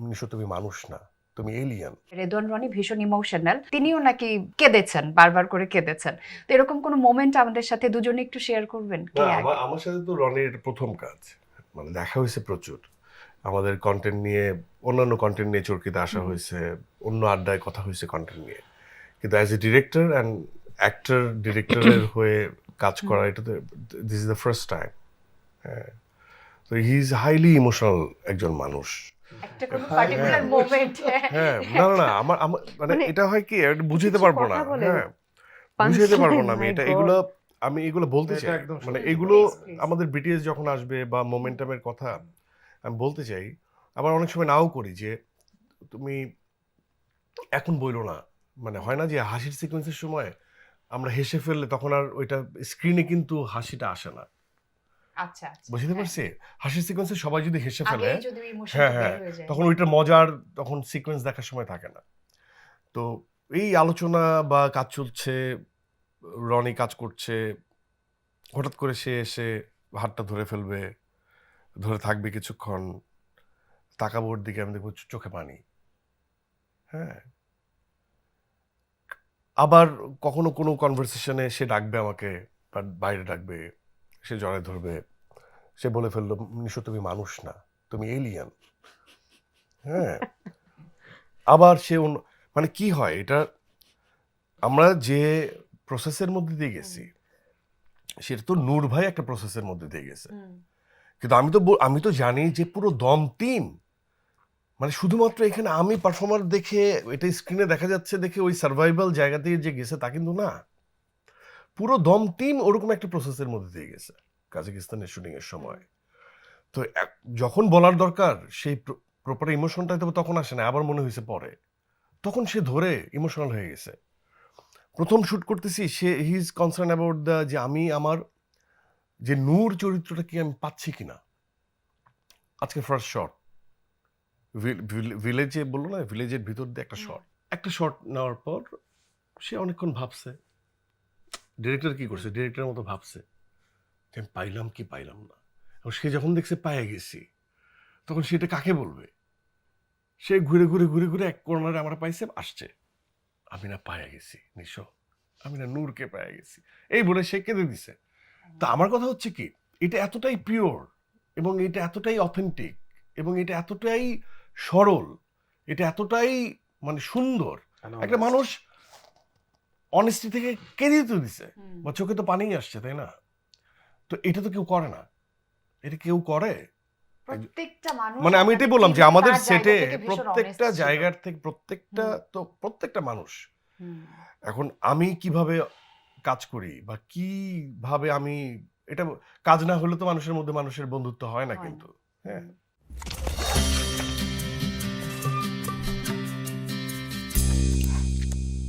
নিশো তুমি মানুষ না, তুমি এলিয়েন। রেদওয়ান রনি ভীষণ ইমোশনাল, তিনিও নাকি কেঁদেছেন, বারবার করে কেঁদেছেন। তো এরকম কোনো মোমেন্ট আমাদের সাথে দুজনে একটু শেয়ার করবেন? কে আগে? আমার সাথে তো রনির প্রথম কাজ, মানে দেখা হয়েছে প্রচুর, আমাদের কন্টেন্ট নিয়ে, অন্যান্য কন্টেন্ট নিয়ে চরকিতে আসা হয়েছে, অন্য আড্ডায় কথা হয়েছে কন্টেন্ট নিয়ে, কিন্তু as a director and actor ডিরেক্টরের হয়ে কাজ করা, এটা তো this is the first time. হ্যাঁ, তো হি ইজ হাইলি ইমোশনাল একজন মানুষ। একটা কোনো পার্টিকুলার মোমেন্ট? হ্যাঁ, না না না, আমার আমার মানে মানে এটা হয় কি, এটা বুঝাতে কিছু পারবো না। কথা বলে হ্যাঁ, বুঝাতে পারবো না punchline, আমি my এটা, God. এগুলো আমি এগুলো বলতে এটা চাই, একদম মানে সত্যি। এগুলো Please, please. আমাদের বিটিএস যখন আসবে বা মোমেন্টামের কথা আমি বলতে চাই, আবার অনেক সময় নাও করি যে তুমি এখন বইলো না, মানে হয় না যে হাসির সিকোয়েন্সের সময় আমরা হেসে ফেললে তখন আর ওইটা স্ক্রিনে কিন্তু হাসিটা আসে না, আচ্ছা আচ্ছা, বুঝতে পারছি? হাসির সিকোয়েন্সে সবাই যদি হেসে ফেলে, আগেই যদি ইমোশন হ্যাঁ বের হ্যাঁ, হয়ে যায়। তখন ওইটা মজার, তখন সিকোয়েন্স দেখার সময় থাকে না। তো এই আলোচনা বা কাজ চলছে, রনি কাজ করছে, হঠাৎ করে সে এসে হাতটা ধরে ফেলবে, ধরে থাকবে কিছুক্ষণ, তাকাবো ওর দিকে, আমি দেখবো চোখে পানি। হ্যাঁ, আবার কখনো কোনো কনভারসেশনে সে ডাকবে আমাকে, বা বাইরে ডাকবে, সে জড়ায় ধরবে, সে বলে ফেললো, নিশো তুমি মানুষ না, তুমি এলিয়েন। হ্যাঁ, আবার সে মানে কি হয় এটা, আমরা যে প্রসেসের মধ্যে দিয়ে গেছি, সেটা তো নূর ভাই একটা প্রসেসের মধ্যে দিয়ে গেছে, কিন্তু আমি তো জানি যে পুরো দম টিম, মানে শুধুমাত্র এখানে আমি পারফর্মার দেখে এটা স্ক্রিনে দেখা যাচ্ছে দেখে ওই সার্ভাইভাল জায়গা থেকে যে গেছে তা কিন্তু না, পুরো দম টিম ওরকম একটা প্রসেসের মধ্যে দিয়ে গেছে কাজাকিস্তানের শুটিং এর সময়। তো যখন বলার দরকার সেই প্রপার ইমোশনটা তো তখন আসে না, আবার মনে হয়েছে পরে, তখন সে ধরে ইমোশনাল হয়ে গেছে। প্রথম শুট করতেছি, সে he is concern about the, যে আমি আমার যে নূর চরিত্রটা কি আমি পাচ্ছি কিনা। আজকে ফার্স্ট শট ভিলেজে, বললো না, ভিলেজের ভিতর দিয়ে একটা শট নেওয়ার পর সে অনেকক্ষণ ভাবছে, ডিরেক্টর কি করছে, ডিরেক্টরের মতো ভাবছে যে আমি পাইলাম কি পাইলাম না। এবং সে যখন দেখছে পায়ে গেছি, তখন সেটা কাকে বলবে, সে ঘুরে ঘুরে ঘুরে ঘুরে এক কর্নারে আমরা পাইছে আসছে, আমি না পায়ে গেছি নিশো, আমি না নূরকে পায়ে গেছি, এই বলে সে কেঁদে দিছে। তা আমার কথা হচ্ছে কি, এটা এতটাই পিওর এবং এটা এতটাই অথেন্টিক এবং এটা এতটাই সরল, এটা এতটাই মানে সুন্দর, একটা মানুষ অনেস্টি থেকে কেঁদে তো দিছে, বা চোখে তো পানি আসছে, তাই না? তো এটা তো কেউ করে না, এটা কেউ করে? প্রত্যেকটা মানুষ, মানে আমি এটাই বললাম যে আমাদের সেটে প্রত্যেকটা জায়গা জায়গার থেকে প্রত্যেকটা মানুষ, এখন আমি কিভাবে কাজ করি বা কিভাবে আমি, এটা কাজ না হলে তো মানুষের মধ্যে মানুষের বন্ধুত্ব হয় না, কিন্তু হ্যাঁ।